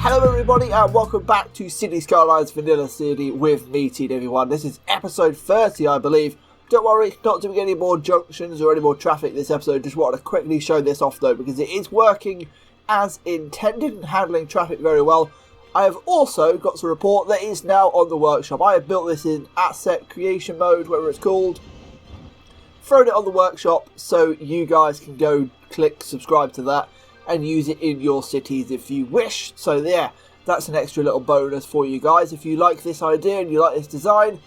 Hello everybody and welcome back to City Skylines Vanilla City with me, TW1. This is episode 30, I believe. Don't worry, not doing any more junctions or any more traffic this episode. Just wanted to quickly show this off though, because it is working as intended and handling traffic very well. I have also got to report that it is now on the workshop. I have built this in asset creation mode, whatever it's called. Thrown it on the workshop so you guys can go click subscribe to that and use it in your cities if you wish. So yeah, that's an extra little bonus for you guys. If you like this idea and you like this design,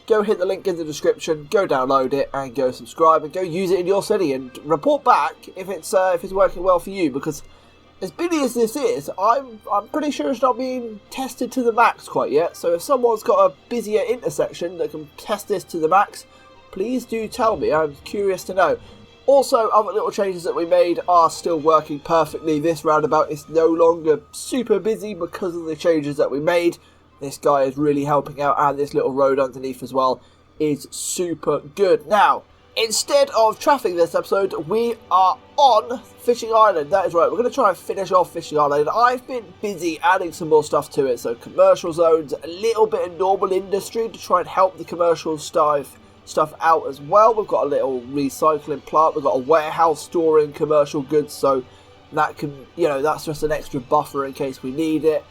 go hit the link in the description, go download it and go subscribe and go use it in your city and report back if it's working well for you, because as busy as this is, I'm pretty sure it's not being tested to the max quite yet. So if someone's got a busier intersection that can test this to the max, please do tell me. I'm curious to know. Also, other little changes that we made are still working perfectly. This roundabout is no longer super busy because of the changes that we made. This guy is really helping out, and this little road underneath as well is super good. Now, instead of traffic this episode, we are on Fishing Island. That is right, we're going to try and finish off Fishing Island. I've been busy adding some more stuff to it, so commercial zones, a little bit of normal industry to try and help the commercial stuff out as well. We've got a little recycling plant, we've got a warehouse storing commercial goods, so that can, that's just an extra buffer in case we need it.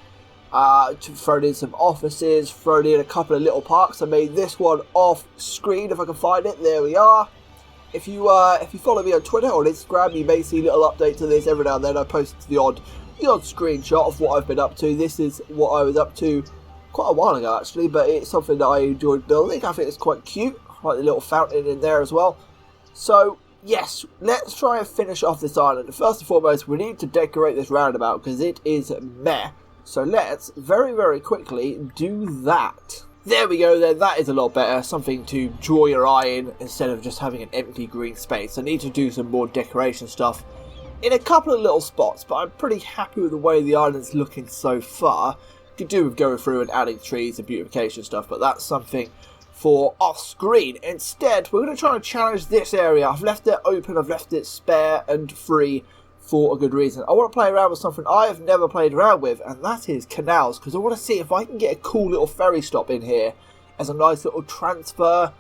Thrown in some offices, thrown in a couple of little parks. I made this one off screen if I can find it. There we are. If you follow me on Twitter or Instagram, you may see little updates to this every now and then. I post the odd screenshot of what I've been up to. This is what I was up to quite a while ago actually, but it's something that I enjoyed building. I think it's quite cute. I like the little fountain in there as well. So yes, let's try and finish off this island. First and foremost, we need to decorate this roundabout because it is meh. So let's very, very quickly do that. There we go then, that is a lot better. Something to draw your eye in instead of just having an empty green space. I need to do some more decoration stuff in a couple of little spots, but I'm pretty happy with the way the island's looking so far. Could do with going through and adding trees and beautification stuff, but that's something for off screen. Instead, we're going to try and challenge this area. I've left it open, I've left it spare and free for a good reason. I want to play around with something I have never played around with, and that is canals, because I want to see if I can get a cool little ferry stop in here as a nice little transfer,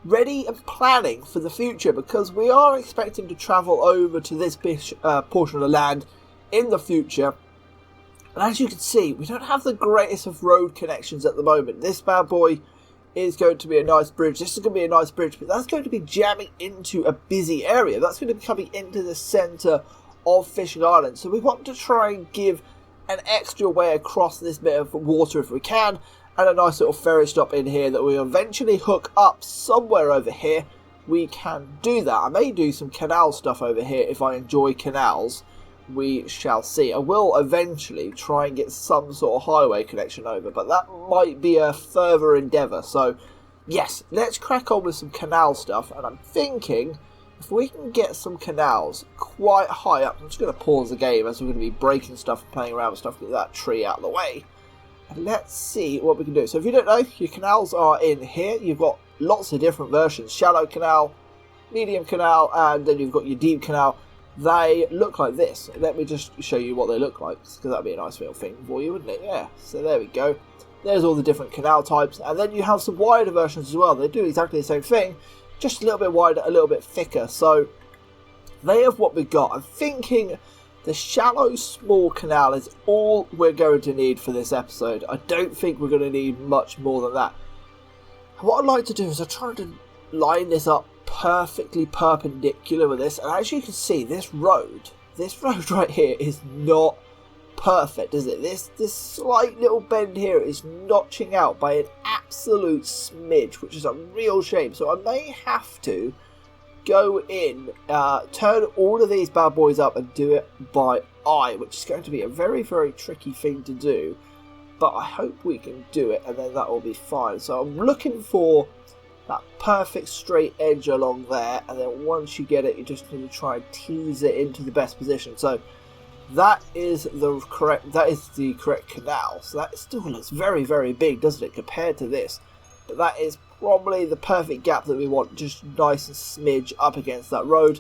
ready and planning for the future, because we are expecting to travel over to this portion of the land in the future. And as you can see, we don't have the greatest of road connections at the moment. This bad boy is going to be a nice bridge. This is going to be a nice bridge, but that's going to be jamming into a busy area. That's going to be coming into the centre of Fishing Island. So we want to try and give an extra way across this bit of water if we can, and a nice little ferry stop in here that we eventually hook up somewhere over here. We can do that. I may do some canal stuff over here if I enjoy canals. We shall see. I will eventually try and get some sort of highway connection over, but that might be a further endeavour. So yes, let's crack on with some canal stuff, and I'm thinking if we can get some canals quite high up. I'm just going to pause the game as we're going to be breaking stuff and playing around with stuff, get that tree out of the way, and let's see what we can do. So if you don't know, your canals are in here. You've got lots of different versions: shallow canal, medium canal, and then you've got your deep canal. They look like this. Let me just show you what they look like, because that'd be a nice little thing for you, wouldn't it? Yeah, so there we go. There's all the different canal types, and then you have some wider versions as well. They do exactly the same thing, just a little bit wider, a little bit thicker. So they have what we got. I'm thinking the shallow small canal is all we're going to need for this episode. I don't think we're going to need much more than that. What I'd like to do is I'm trying to line this up perfectly perpendicular with this, and as you can see, this road right here is not perfect, is it? This slight little bend here is notching out by an absolute smidge, which is a real shame. So I may have to go in, turn all of these bad boys up and do it by eye, which is going to be a very, very tricky thing to do, but I hope we can do it, and then that will be fine. So I'm looking for that perfect straight edge along there, and then once you get it, you just need to try and tease it into the best position. So that is the correct canal. So that still looks very, very big, doesn't it, compared to this? But that is probably the perfect gap that we want, just nice and smidge up against that road.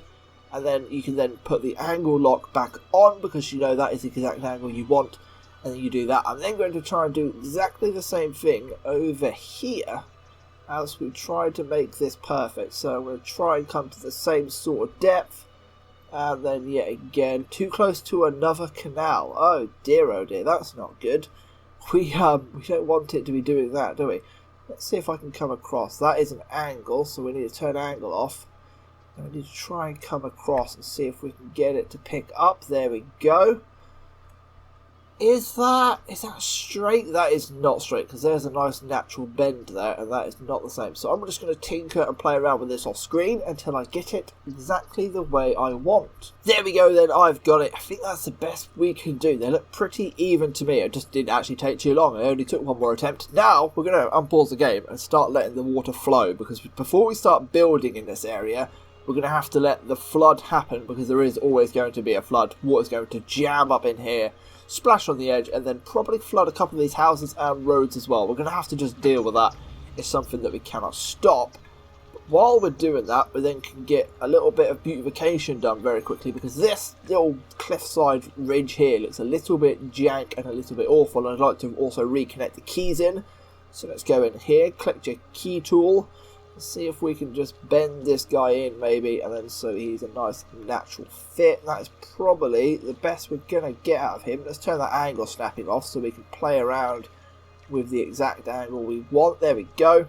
And then you can then put the angle lock back on, because you know that is the exact angle you want. and then you do that. I'm then going to try and do exactly the same thing over here as we try to make this perfect. So I'm going to try and come to the same sort of depth, and then yet again too close to another canal. Oh dear, that's not good. We don't want it to be doing that, do we? Let's see if I can come across. That is an angle, so we need to turn angle off. And we need to try and come across and see if we can get it to pick up. There we go. Is that straight? That is not straight, because there's a nice natural bend there, and that is not the same. So I'm just going to tinker and play around with this off screen until I get it exactly the way I want. There we go then, I've got it. I think that's the best we can do. They look pretty even to me. It just didn't actually take too long. I only took one more attempt. Now we're going to unpause the game and start letting the water flow, because before we start building in this area, we're going to have to let the flood happen, because there is always going to be a flood. Water's going to jam up in here, splash on the edge, and then probably flood a couple of these houses and roads as well. We're going to have to just deal with that. It's something that we cannot stop. But while we're doing that, we then can get a little bit of beautification done very quickly, because this little cliffside ridge here looks a little bit jank and a little bit awful, and I'd like to also reconnect the keys in. So let's go in here, click your key tool. Let's see if we can just bend this guy in maybe, and then so he's a nice natural fit. That is probably the best we're going to get out of him. Let's turn that angle snapping off so we can play around with the exact angle we want. There we go.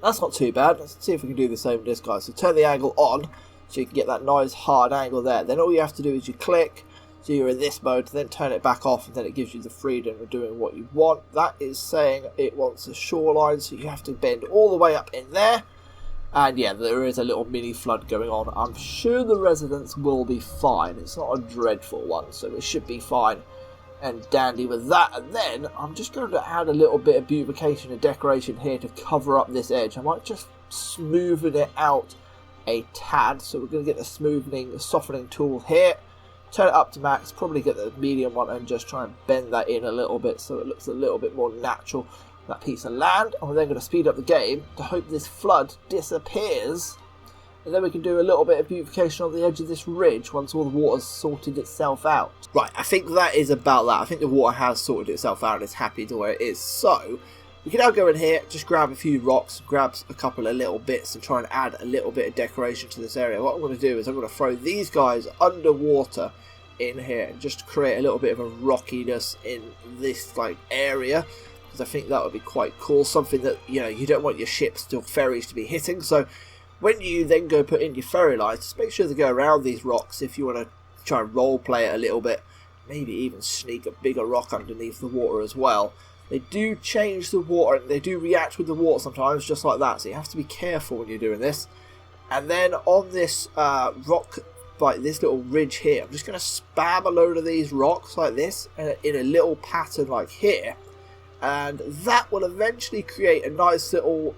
That's not too bad. Let's see if we can do the same with this guy. So turn the angle on so you can get that nice hard angle there. Then all you have to do is you click. So you're in this mode, then turn it back off, and then it gives you the freedom of doing what you want. That is saying it wants a shoreline, so you have to bend all the way up in there. And yeah, there is a little mini flood going on. I'm sure the residents will be fine. It's not a dreadful one, so it should be fine and dandy with that. And then I'm just going to add a little bit of beautification and decoration here to cover up this edge. I might just smoothen it out a tad. So we're going to get the smoothing, softening tool here. Turn it up to max, probably get the medium one, and just try and bend that in a little bit so it looks a little bit more natural, that piece of land. And we're then going to speed up the game to hope this flood disappears, and then we can do a little bit of beautification on the edge of this ridge once all the water's sorted itself out. Right, I think that is about that. I think the water has sorted itself out and is happy the way it is. So we can now go in here, just grab a few rocks, grab a couple of little bits, and try and add a little bit of decoration to this area. What I'm going to do is I'm going to throw these guys underwater in here and just create a little bit of a rockiness in this area, because I think that would be quite cool. Something that, you know, you don't want your ships or ferries to be hitting. So when you then go put in your ferry lines, just make sure to go around these rocks if you want to try and role play it a little bit. Maybe even sneak a bigger rock underneath the water as well. They do change the water, and they do react with the water sometimes, just like that. So you have to be careful when you're doing this. And then on this rock, like this little ridge here, I'm just going to spam a load of these rocks like this in a little pattern like here, and that will eventually create a nice little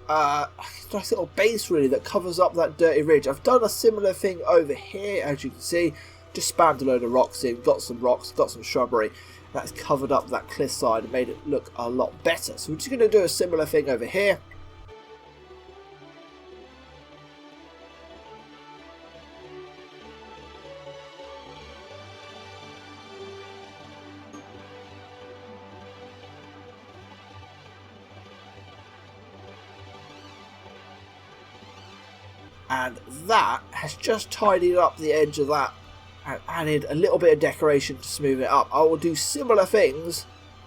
base really that covers up that dirty ridge. I've done a similar thing over here, as you can see. Just spammed a load of rocks in, got some rocks, got some shrubbery. That's covered up that cliffside and made it look a lot better. So we're just going to do a similar thing over here. And that has just tidied up the edge of that and added a little bit of decoration to smooth it up. I will do similar things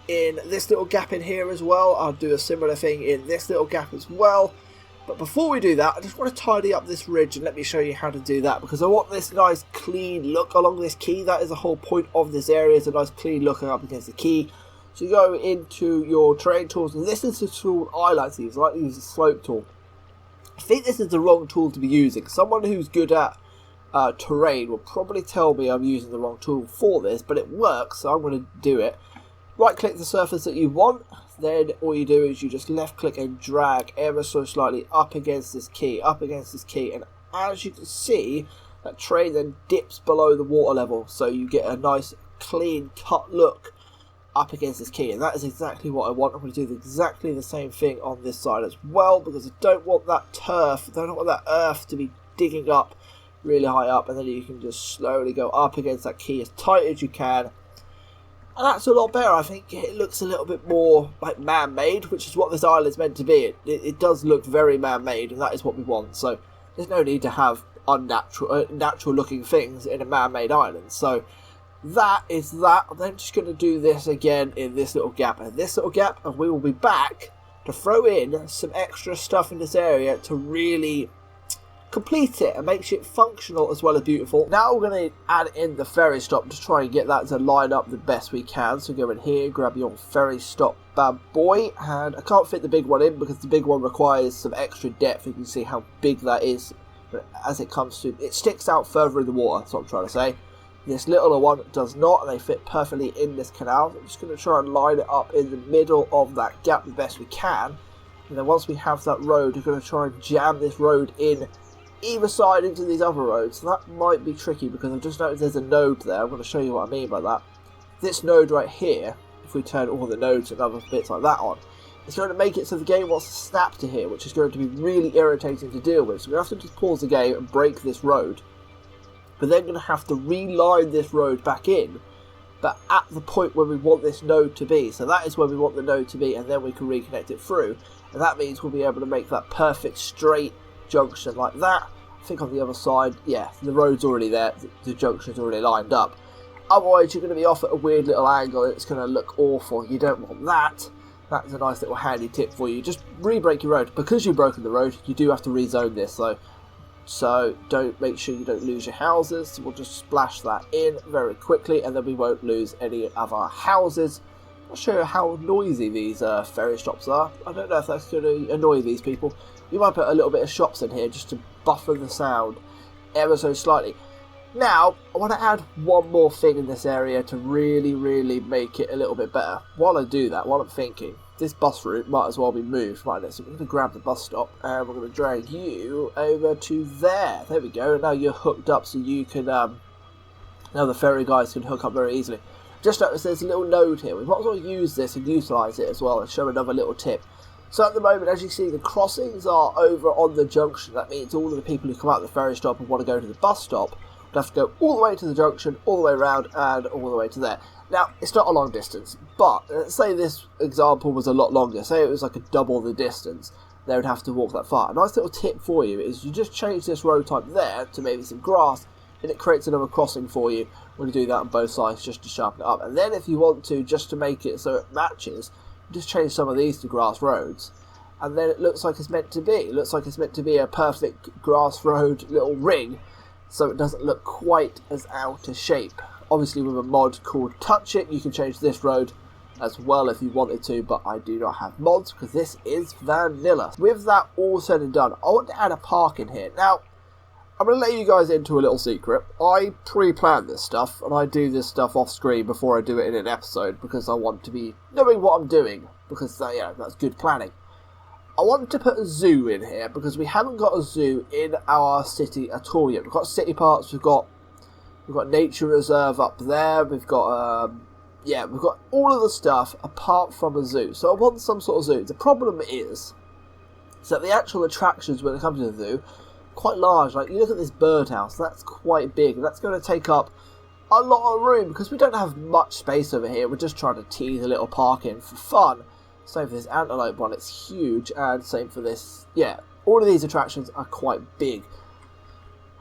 in this little gap in here as well. I'll do a similar thing in this little gap as well. But before we do that, I just want to tidy up this ridge, and let me show you how to do that, because I want this nice clean look along this quay. That is the whole point of this area, is a nice clean look up against the quay. So you go into your terrain tools, and this is the tool I like to use. I like to use the slope tool. I think this is the wrong tool to be using. Someone who's good at terrain will probably tell me I'm using the wrong tool for this, but it works, so I'm going to do it. Right click the surface that you want, then all you do is you just left click and drag ever so slightly up against this key, and as you can see, that terrain then dips below the water level, so you get a nice clean cut look up against this key, and that is exactly what I want. I'm going to do exactly the same thing on this side as well, because I don't want that turf, I don't want that earth to be digging up really high up, and then you can just slowly go up against that key as tight as you can, And that's a lot better. I think it looks a little bit more like man-made, which is what this island is meant to be. It does look very man-made, and that is what we want. So there's no need to have unnatural, natural-looking things in a man-made island. So that is that. I'm then just going to do this again in this little gap and this little gap, and we will be back to throw in some extra stuff in this area to really complete it and make it functional as well as beautiful. Now we're going to add in the ferry stop to try and get that to line up the best we can. So go in here, grab your ferry stop bad boy, and I can't fit the big one in because the big one requires some extra depth. You can see how big that is, but as it comes to, it sticks out further in the water, that's what I'm trying to say. This littler one does not, and they fit perfectly in this canal. I'm just going to try and line it up in the middle of that gap the best we can, and then once we have that road, we're going to try and jam this road in either side into these other roads. So that might be tricky because I've just noticed there's a node there. I'm going to show you what I mean by that. This node right here, if we turn all the nodes and other bits like that on, it's going to make it so the game wants to snap to here, which is going to be really irritating to deal with. So we have to just pause the game and break this road, but then going to have to reline this road back in, but at the point where we want this node to be. So that is where we want the node to be, and then we can reconnect it through, and that means we'll be able to make that perfect straight junction like that. I think on the other side, yeah, the road's already there, the junction's already lined up. Otherwise you're going to be off at a weird little angle, it's going to look awful. You don't want that. That's a nice little handy tip for you. Just re-break your road. Because you've broken the road, you do have to rezone this though. So make sure you don't lose your houses. So we'll just splash that in very quickly, and then we won't lose any of our houses. I'll show you how noisy these ferry stops are. I don't know if that's going to annoy these people. You might put a little bit of shops in here just to buffer the sound ever so slightly. Now, I want to add one more thing in this area to really make it a little bit better. While I do that, while I'm thinking, this bus route might as well be moved. Right, so we're going to grab the bus stop and we're going to drag you over to there. There we go. Now you're hooked up so you can, now the ferry guys can hook up very easily. Just notice there's a little node here. We might as well use this and utilise it as well and show another little tip. So at the moment, as you see, the crossings are over on the junction. That means all of the people who come out of the ferry stop and want to go to the bus stop would have to go all the way to the junction, all the way around, and all the way to there. Now, it's not a long distance, but let's say this example was a lot longer. Say it was like a double the distance. They would have to walk that far. A nice little tip for you is you just change this road type there to maybe some grass, and it creates another crossing for you. We're going to do that on both sides just to sharpen it up. And then if you want to, just to make it so it matches, just change some of these to grass roads, and then it looks like it's meant to be. It looks like it's meant to be a perfect grass road little ring, so it doesn't look quite as out of shape. Obviously with a mod called Touch It, you can change this road as well if you wanted to, but I do not have mods because this is vanilla. With that all said and done, I want to add a park in here. Now, I'm going to let you guys into a little secret. I pre-plan this stuff, and I do this stuff off screen before I do it in an episode because I want to be knowing what I'm doing, because that's good planning. I want to put a zoo in here because we haven't got a zoo in our city at all yet. We've got city parks, we've got nature reserve up there, we've got we've got all of the stuff apart from a zoo. So I want some sort of zoo. The problem is that the actual attractions when it comes to the zoo quite large. Like, you look at this birdhouse, that's quite big, and that's going to take up a lot of room because we don't have much space over here. We're just trying to tease a little park in for fun. Same for this antelope one, it's huge, and same for this. Yeah, all of these attractions are quite big.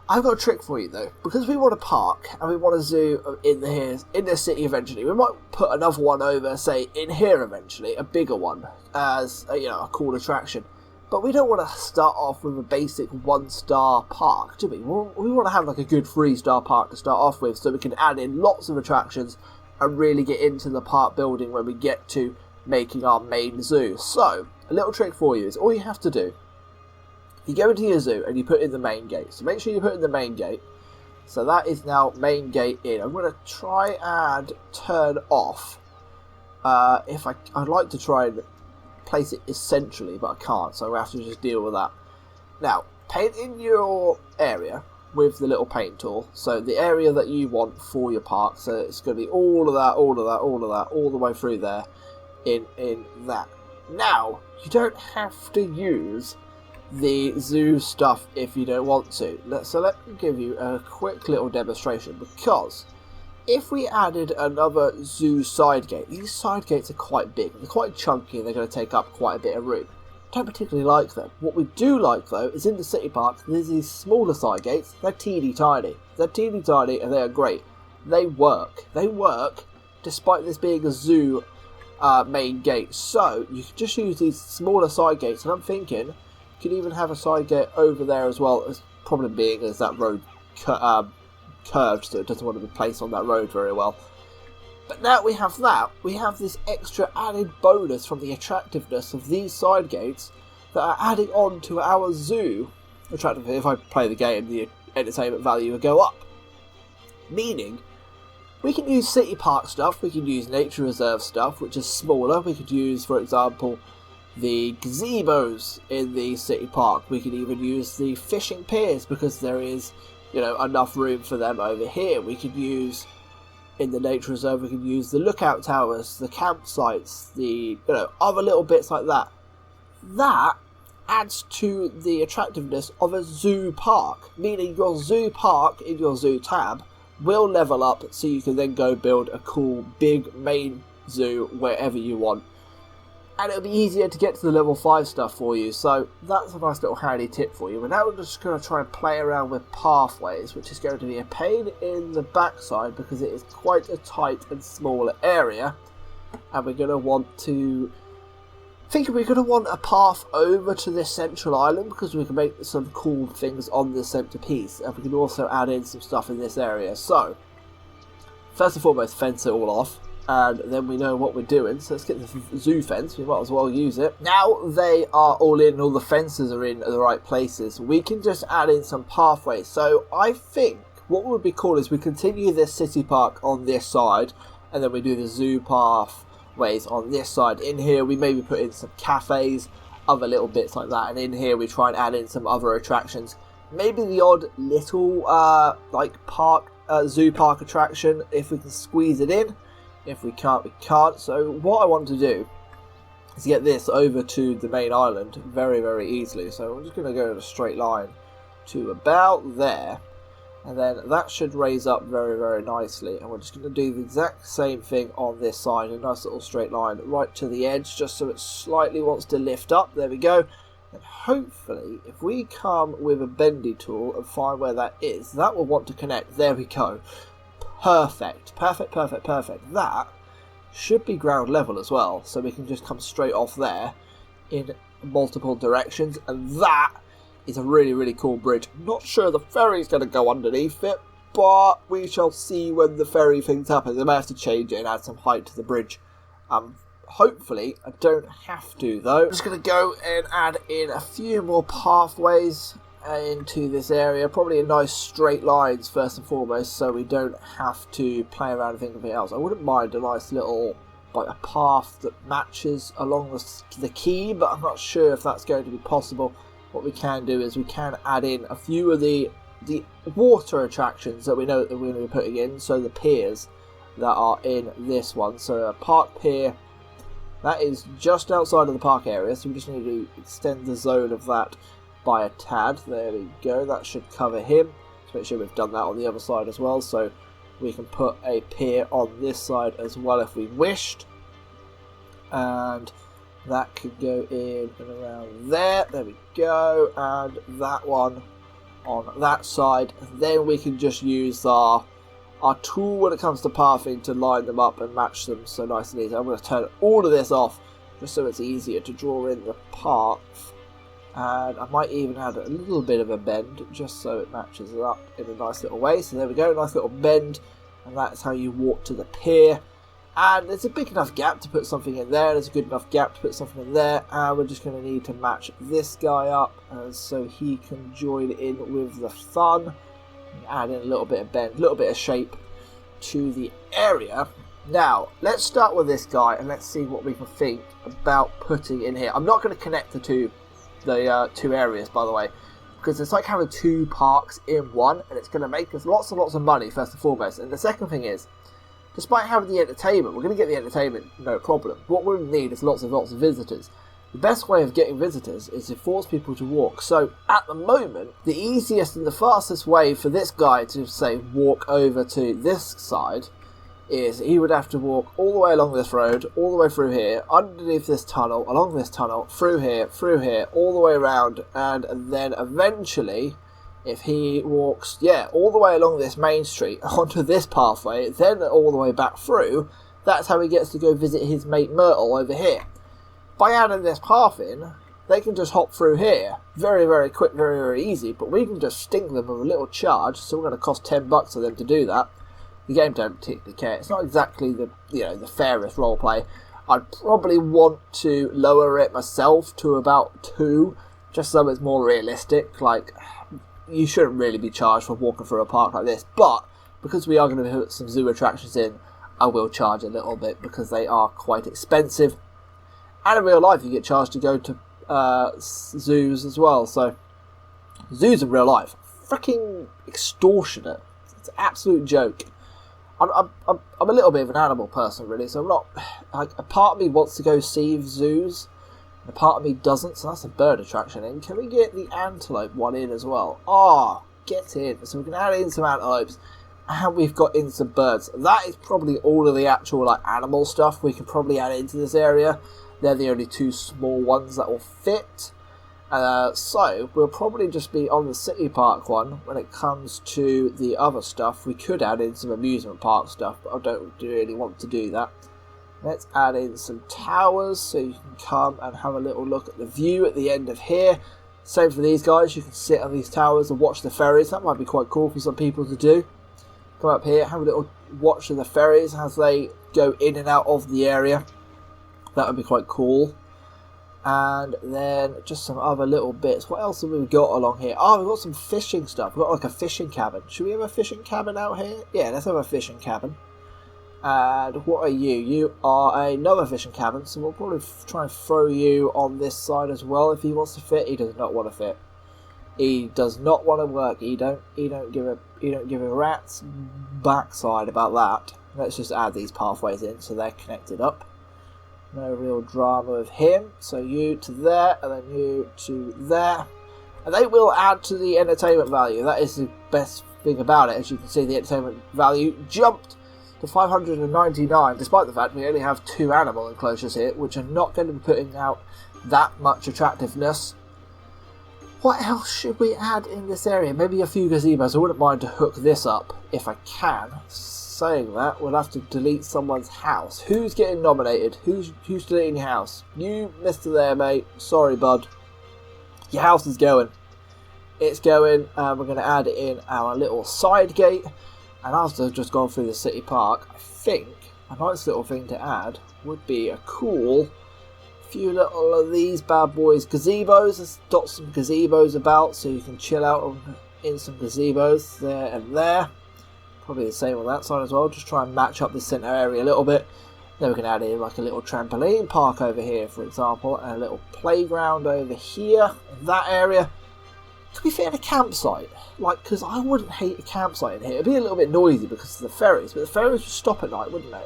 I've got a trick for you though, because we want a park and we want a zoo in this city eventually. We might put another one over, say, in here eventually, a bigger one as a cool attraction. But we don't want to start off with a basic 1-star park, do we? We want to have like a good 3-star park to start off with, so we can add in lots of attractions and really get into the park building when we get to making our main zoo. So, a little trick for you is all you have to do, you go into your zoo and you put in the main gate. So make sure you put in the main gate. So that is now main gate in. I'm going to try and turn off. I'd like to try and place it essentially, but I can't, so I have to just deal with that. Now, paint in your area with the little paint tool, so the area that you want for your park, so it's going to be all of that, all the way through there, in that. Now, you don't have to use the zoo stuff if you don't want to. So let me give you a quick little demonstration, because if we added another zoo side gate, these side gates are quite big, they're quite chunky, and they're going to take up quite a bit of room. Don't particularly like them. What we do like though is in the city park there's these smaller side gates. They're teeny tiny. They're teeny tiny and they are great. They work. They work despite this being a zoo main gate. So you can just use these smaller side gates, and I'm thinking you could even have a side gate over there as well. As problem being is that road curved, so it doesn't want to be placed on that road very well. But now we have that, we have this extra added bonus from the attractiveness of these side gates that are adding on to our zoo attractiveness. If I play the game, the entertainment value will go up. Meaning, we can use city park stuff, we can use nature reserve stuff, which is smaller. We could use, for example, the gazebos in the city park. We could even use the fishing piers because there is, enough room for them over here. We could use, in the nature reserve, we can use the lookout towers, the campsites, the other little bits like that. That adds to the attractiveness of a zoo park, meaning your zoo park in your zoo tab will level up, so you can then go build a cool big main zoo wherever you want. And it'll be easier to get to the level 5 stuff for you, so that's a nice little handy tip for you. And now we're just going to try and play around with pathways, which is going to be a pain in the backside because it is quite a tight and smaller area. And we're going to want to... we're going to want a path over to this central island because we can make some cool things on the centerpiece. And we can also add in some stuff in this area. So, first and foremost, fence it all off. And then we know what we're doing, so let's get the zoo fence, we might as well use it. Now they are all in, all the fences are in the right places, we can just add in some pathways. So I think what would be cool is we continue this city park on this side, and then we do the zoo pathways on this side. In here we maybe put in some cafes, other little bits like that, and in here we try and add in some other attractions. Maybe the odd little zoo park attraction if we can squeeze it in. If we can't, we can't. So what I want to do is get this over to the main island very, very easily. So I'm just going to go in a straight line to about there. And then that should raise up very, very nicely. And we're just going to do the exact same thing on this side. A nice little straight line right to the edge, just so it slightly wants to lift up. There we go. And hopefully, if we come with a bendy tool and find where that is, that will want to connect. There we go. Perfect, perfect, perfect, perfect. That should be ground level as well, so we can just come straight off there in multiple directions, and that is a really, really cool bridge. Not sure the ferry's going to go underneath it, but we shall see when the ferry things happen. They may have to change it and add some height to the bridge. Hopefully, I don't have to though. I'm just going to go and add in a few more pathways into this area, probably a nice straight lines first and foremost, so we don't have to play around with anything else. I wouldn't mind a nice little a path that matches along the quay, but I'm not sure if that's going to be possible. What we can do is we can add in a few of the water attractions that we know that we're going to be putting in, so the piers that are in this one. So a park pier that is just outside of the park area, so we just need to extend the zone of that by a tad. There we go, that should cover him. Let's make sure we've done that on the other side as well, so we can put a pier on this side as well if we wished, and that could go in and around there. There we go, and that one on that side. And then we can just use our tool when it comes to pathing to line them up and match them so nice and easy. I'm going to turn all of this off just so it's easier to draw in the path. And I might even add a little bit of a bend just so it matches it up in a nice little way. So there we go, nice little bend, and that's how you walk to the pier. And there's a big enough gap to put something in there, there's a good enough gap to put something in there, and we're just going to need to match this guy up so he can join in with the fun. Add in a little bit of bend, a little bit of shape to the area. Now, let's start with this guy and let's see what we can think about putting in here. I'm not going to connect the two areas, by the way, because it's like having two parks in one, and it's going to make us lots and lots of money first and foremost. And the second thing is, despite having the entertainment, we're going to get the entertainment no problem. What we need is lots and lots of visitors. The best way of getting visitors is to force people to walk. So at the moment, the easiest and the fastest way for this guy to say walk over to this side is he would have to walk all the way along this road, all the way through here, underneath this tunnel, along this tunnel, through here, all the way around, and then eventually, if he walks, all the way along this main street, onto this pathway, then all the way back through, that's how he gets to go visit his mate Myrtle over here. By adding this path in, they can just hop through here. Very, very quick, very, very easy, but we can just sting them with a little charge, so we're going to cost $10 for them to do that. The game don't particularly care. It's not exactly the the fairest roleplay. I'd probably want to lower it myself to about 2, just so it's more realistic. Like, you shouldn't really be charged for walking through a park like this, but because we are going to put some zoo attractions in, I will charge a little bit because they are quite expensive. And in real life, you get charged to go to zoos as well. So, zoos in real life, freaking extortionate. It's an absolute joke. I'm a little bit of an animal person, really, so I'm not, like, a part of me wants to go see zoos, and a part of me doesn't, so that's a bird attraction in. Can we get the antelope one in as well? Get in. So we can add in some antelopes, and we've got in some birds. That is probably all of the actual, like, animal stuff we can probably add into this area. They're the only 2 small ones that will fit. So, we'll probably just be on the city park one. When it comes to the other stuff, we could add in some amusement park stuff, but I don't really want to do that. Let's add in some towers, so you can come and have a little look at the view at the end of here. Same for these guys, you can sit on these towers and watch the ferries. That might be quite cool for some people to do. Come up here, have a little watch of the ferries as they go in and out of the area. That would be quite cool. And then just some other little bits. What else have we got along here? We've got some fishing stuff. We've got like a fishing cabin. Should we have a fishing cabin out here? Yeah, let's have a fishing cabin. And what are you? You are another fishing cabin, so we'll probably try and throw you on this side as well if he wants to fit. He does not want to fit. He does not want to work. He don't give a rat's backside about that. Let's just add these pathways in so they're connected up. No real drama with him. So you to there, and then you to there. And they will add to the entertainment value. That is the best thing about it. As you can see, the entertainment value jumped to 599, despite the fact we only have 2 animal enclosures here, which are not going to be putting out that much attractiveness. What else should we add in this area? Maybe a few gazebos. I wouldn't mind to hook this up if I can. Saying that, we'll have to delete someone's house. Who's getting nominated? Who's deleting your house? You, Mr. There, mate. Sorry, bud. Your house is going. It's going. We're going to add in our little side gate. And after I've just gone through the city park, I think a nice little thing to add would be a cool few little of these bad boys gazebos. There's dot some gazebos about so you can chill out in some gazebos there and there. Probably the same on that side as well. Just try and match up the centre area a little bit. Then we can add in like a little trampoline park over here, for example, and a little playground over here in that area. Could we fit in a campsite? Like, because I wouldn't hate a campsite in here. It'd be a little bit noisy because of the ferries, but the ferries would stop at night, wouldn't they?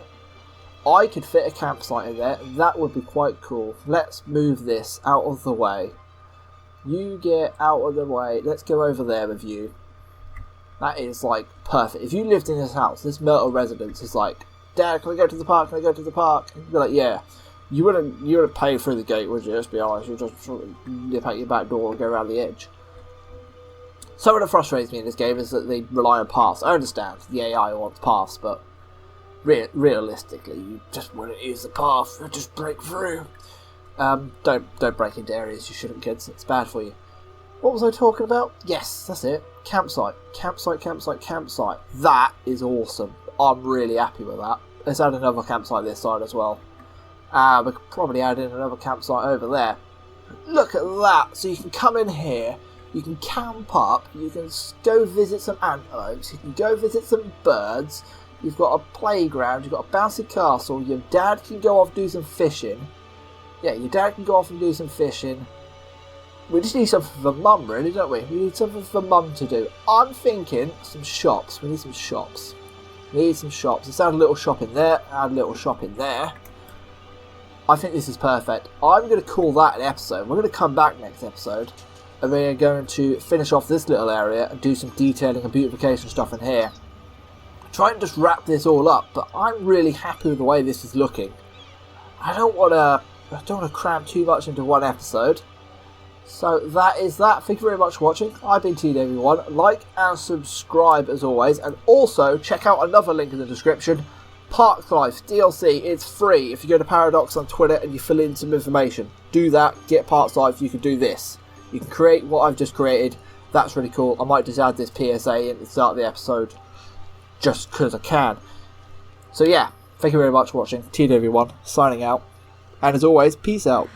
I could fit a campsite in there, and that would be quite cool. Let's move this out of the way. You get out of the way. Let's go over there with you. That is, like, perfect. If you lived in this house, this Myrtle residence is like, Dad, can I go to the park? Can I go to the park? And you'd be like, yeah. You wouldn't pay through the gate, would you? Let's be honest. You'd just sort of nip out your back door and go around the edge. Something that frustrates me in this game is that they rely on paths. I understand the AI wants paths, but realistically, you just wouldn't use the path. You'd just break through. Don't break into areas you shouldn't, kids. It's bad for you. What was I talking about? Yes, that's it. Campsite. Campsite. That is awesome. I'm really happy with that. Let's add another campsite this side as well. We could probably add in another campsite over there. Look at that. So you can come in here, you can camp up, you can go visit some antelopes, you can go visit some birds, you've got a playground, you've got a bouncy castle, your dad can go off and do some fishing. Yeah, your dad can go off and do some fishing. We just need something for Mum, really, don't we? We need something for Mum to do. I'm thinking some shops. We need some shops. Let's add a little shop in there, add a little shop in there. I think this is perfect. I'm going to call that an episode. We're going to come back next episode, and we're going to finish off this little area and do some detailing and beautification stuff in here. try and just wrap this all up, but I'm really happy with the way this is looking. I don't want to cram too much into one episode. So that is that. Thank you very much for watching. I've been TD everyone. Like and subscribe as always, and also check out another link in the description. Park Life DLC, it's free. If you go to Paradox on Twitter and you fill in some information, do that, get Park Life, you can do this. You can create what I've just created. That's really cool. I might just add this PSA in at the start of the episode just because I can. So yeah, thank you very much for watching. TD everyone, signing out. And as always, peace out.